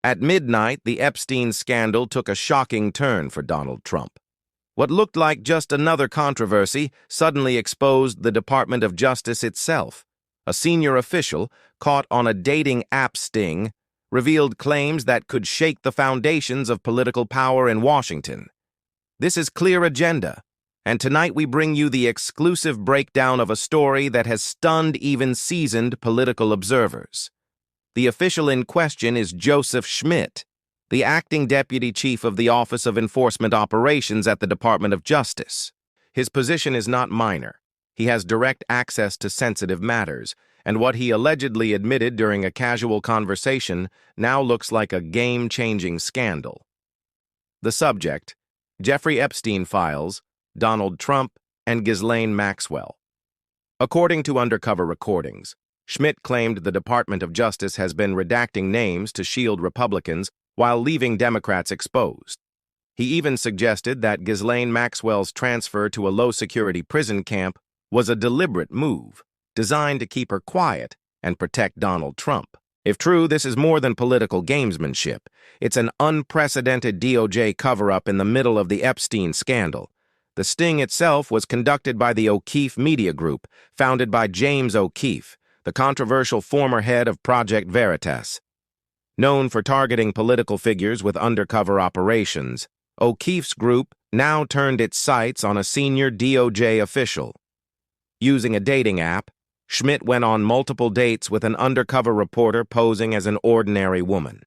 At midnight, the Epstein scandal took a shocking turn for Donald Trump. What looked like just another controversy suddenly exposed the Department of Justice itself. A senior official, caught on a dating app sting, revealed claims that could shake the foundations of political power in Washington. This is Clear Agenda, and tonight we bring you the exclusive breakdown of a story that has stunned even seasoned political observers. The official in question is Joseph Schmidt, the acting deputy chief of the Office of Enforcement Operations at the Department of Justice. His position is not minor. He has direct access to sensitive matters, and what he allegedly admitted during a casual conversation now looks like a game-changing scandal. The subject: Jeffrey Epstein files, Donald Trump, and Ghislaine Maxwell. According to undercover recordings, Schmidt claimed the Department of Justice has been redacting names to shield Republicans while leaving Democrats exposed. He even suggested that Ghislaine Maxwell's transfer to a low-security prison camp was a deliberate move, designed to keep her quiet and protect Donald Trump. If true, this is more than political gamesmanship. It's an unprecedented DOJ cover-up in the middle of the Epstein scandal. The sting itself was conducted by the O'Keefe Media Group, founded by James O'Keefe, the controversial former head of Project Veritas. Known for targeting political figures with undercover operations, O'Keefe's group now turned its sights on a senior DOJ official. Using a dating app, Schmidt went on multiple dates with an undercover reporter posing as an ordinary woman.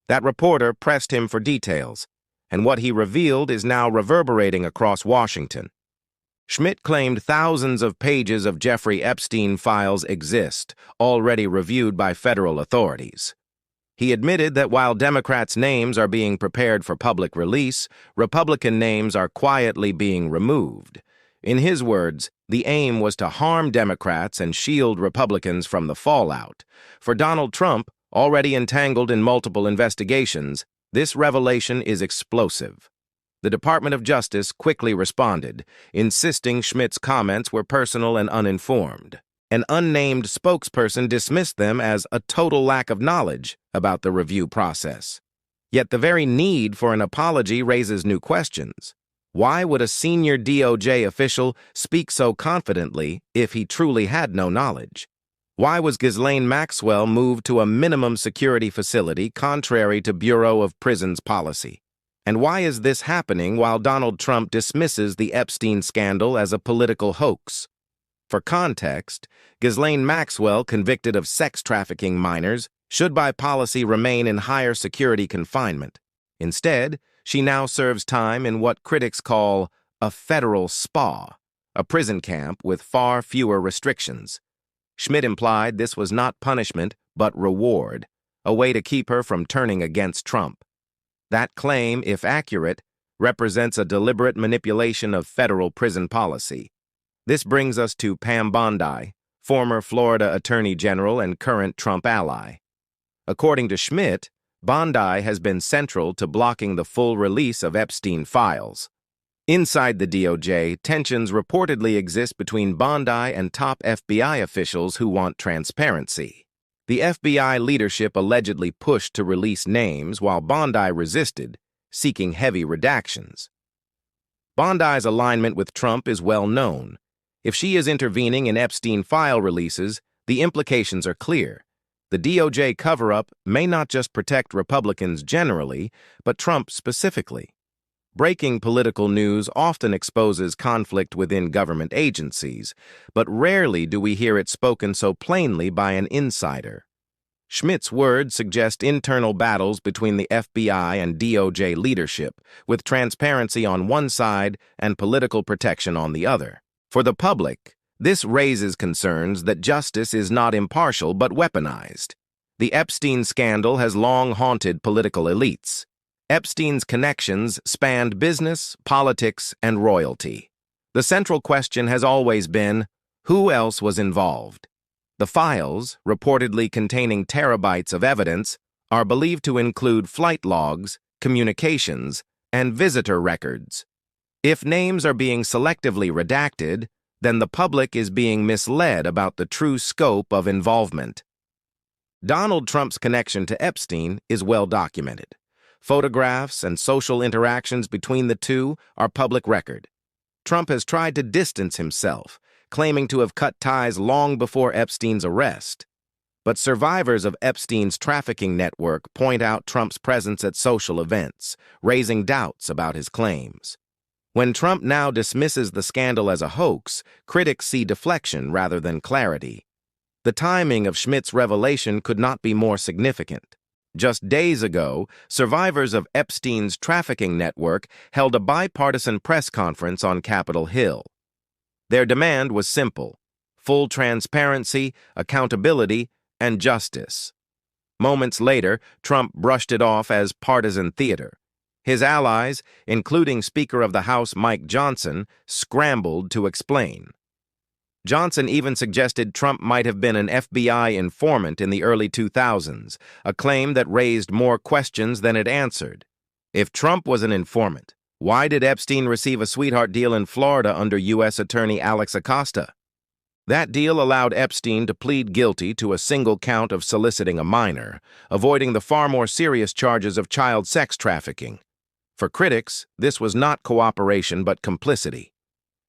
That reporter pressed him for details, and what he revealed is now reverberating across Washington. Schmidt claimed thousands of pages of Jeffrey Epstein files exist, already reviewed by federal authorities. He admitted that while Democrats' names are being prepared for public release, Republican names are quietly being removed. In his words, the aim was to harm Democrats and shield Republicans from the fallout. For Donald Trump, already entangled in multiple investigations, this revelation is explosive. The Department of Justice quickly responded, insisting Schmidt's comments were personal and uninformed. An unnamed spokesperson dismissed them as a total lack of knowledge about the review process. Yet the very need for an apology raises new questions. Why would a senior DOJ official speak so confidently if he truly had no knowledge? Why was Ghislaine Maxwell moved to a minimum security facility contrary to Bureau of Prisons policy? And why is this happening while Donald Trump dismisses the Epstein scandal as a political hoax? For context, Ghislaine Maxwell, convicted of sex trafficking minors, should by policy remain in higher security confinement. Instead, she now serves time in what critics call a federal spa, a prison camp with far fewer restrictions. Schmidt implied this was not punishment but reward, a way to keep her from turning against Trump. That claim, if accurate, represents a deliberate manipulation of federal prison policy. This brings us to Pam Bondi, former Florida Attorney General and current Trump ally. According to Schmidt, Bondi has been central to blocking the full release of Epstein files. Inside the DOJ, tensions reportedly exist between Bondi and top FBI officials who want transparency. The FBI leadership allegedly pushed to release names while Bondi resisted, seeking heavy redactions. Bondi's alignment with Trump is well known. If she is intervening in Epstein file releases, the implications are clear. The DOJ cover-up may not just protect Republicans generally, but Trump specifically. Breaking political news often exposes conflict within government agencies, but rarely do we hear it spoken so plainly by an insider. Schmidt's words suggest internal battles between the FBI and DOJ leadership, with transparency on one side and political protection on the other. For the public, this raises concerns that justice is not impartial but weaponized. The Epstein scandal has long haunted political elites. Epstein's connections spanned business, politics, and royalty. The central question has always been, who else was involved? The files, reportedly containing terabytes of evidence, are believed to include flight logs, communications, and visitor records. If names are being selectively redacted, then the public is being misled about the true scope of involvement. Donald Trump's connection to Epstein is well documented. Photographs and social interactions between the two are public record. Trump has tried to distance himself, claiming to have cut ties long before Epstein's arrest. But survivors of Epstein's trafficking network point out Trump's presence at social events, raising doubts about his claims. When Trump now dismisses the scandal as a hoax, critics see deflection rather than clarity. The timing of Schmidt's revelation could not be more significant. Just days ago, survivors of Epstein's trafficking network held a bipartisan press conference on Capitol Hill. Their demand was simple: full transparency, accountability, and justice. Moments later, Trump brushed it off as partisan theater. His allies, including Speaker of the House Mike Johnson, scrambled to explain. Johnson even suggested Trump might have been an FBI informant in the early 2000s, a claim that raised more questions than it answered. If Trump was an informant, why did Epstein receive a sweetheart deal in Florida under U.S. Attorney Alex Acosta? That deal allowed Epstein to plead guilty to a single count of soliciting a minor, avoiding the far more serious charges of child sex trafficking. For critics, this was not cooperation but complicity.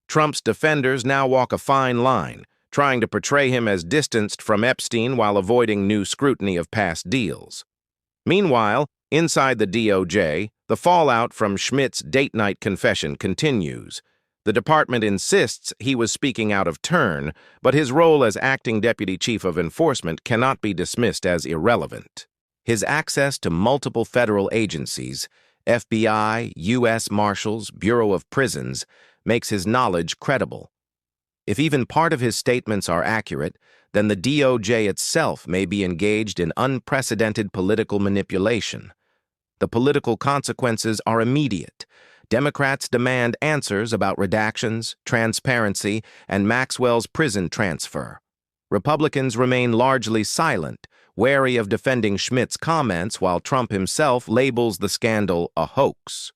Trump's defenders now walk a fine line, trying to portray him as distanced from Epstein while avoiding new scrutiny of past deals. Meanwhile, inside the DOJ, the fallout from Schmidt's date-night confession continues. The department insists he was speaking out of turn, but his role as acting deputy chief of enforcement cannot be dismissed as irrelevant. His access to multiple federal agencies, FBI, U.S. Marshals, Bureau of Prisons, makes his knowledge credible. If even part of his statements are accurate, then the DOJ itself may be engaged in unprecedented political manipulation. The political consequences are immediate. Democrats demand answers about redactions, transparency, and Maxwell's prison transfer. Republicans remain largely silent, wary of defending Schmidt's comments while Trump himself labels the scandal a hoax.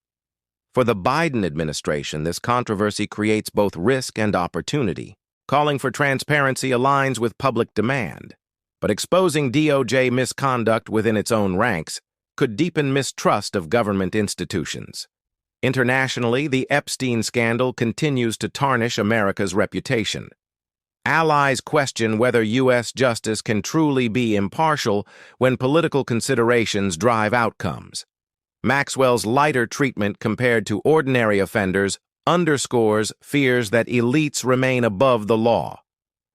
For the Biden administration, this controversy creates both risk and opportunity. Calling for transparency aligns with public demand, but exposing DOJ misconduct within its own ranks could deepen mistrust of government institutions. Internationally, the Epstein scandal continues to tarnish America's reputation. Allies question whether U.S. justice can truly be impartial when political considerations drive outcomes. Maxwell's lighter treatment compared to ordinary offenders underscores fears that elites remain above the law.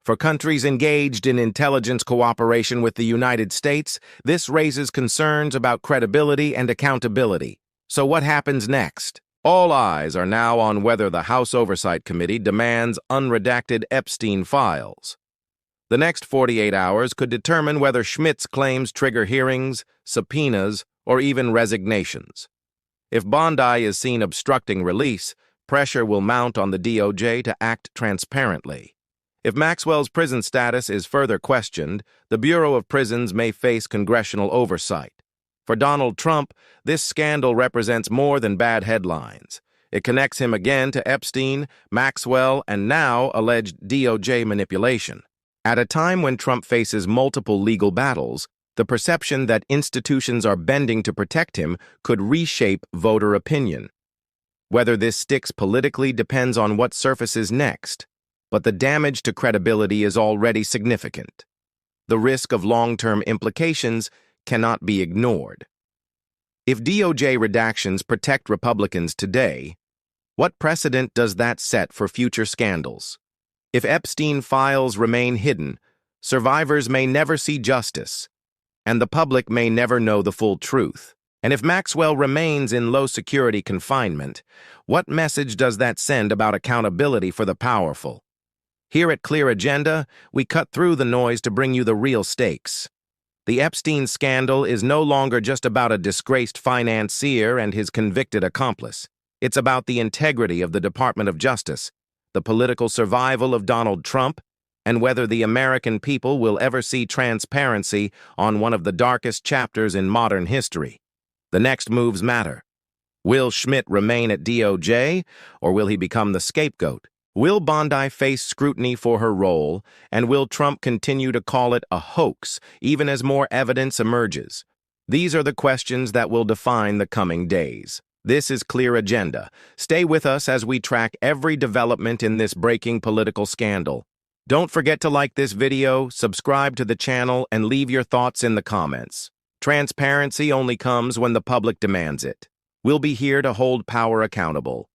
For countries engaged in intelligence cooperation with the United States, this raises concerns about credibility and accountability. So what happens next? All eyes are now on whether the House Oversight Committee demands unredacted Epstein files. The next 48 hours could determine whether Schmidt's claims trigger hearings, subpoenas, or even resignations. If Bondi is seen obstructing release, pressure will mount on the DOJ to act transparently. If Maxwell's prison status is further questioned, the Bureau of Prisons may face congressional oversight. For Donald Trump, this scandal represents more than bad headlines. It connects him again to Epstein, Maxwell, and now alleged DOJ manipulation. At a time when Trump faces multiple legal battles, the perception that institutions are bending to protect him could reshape voter opinion. Whether this sticks politically depends on what surfaces next, but the damage to credibility is already significant. The risk of long-term implications cannot be ignored. If DOJ redactions protect Republicans today, what precedent does that set for future scandals? If Epstein files remain hidden, survivors may never see justice, and the public may never know the full truth. And if Maxwell remains in low-security confinement, what message does that send about accountability for the powerful? Here at Clear Agenda, we cut through the noise to bring you the real stakes. The Epstein scandal is no longer just about a disgraced financier and his convicted accomplice. It's about the integrity of the Department of Justice, the political survival of Donald Trump, and whether the American people will ever see transparency on one of the darkest chapters in modern history. The next moves matter. Will Schmidt remain at DOJ, or will he become the scapegoat? Will Bondi face scrutiny for her role, and will Trump continue to call it a hoax, even as more evidence emerges? These are the questions that will define the coming days. This is Clear Agenda. Stay with us as we track every development in this breaking political scandal. Don't forget to like this video, subscribe to the channel, and leave your thoughts in the comments. Transparency only comes when the public demands it. We'll be here to hold power accountable.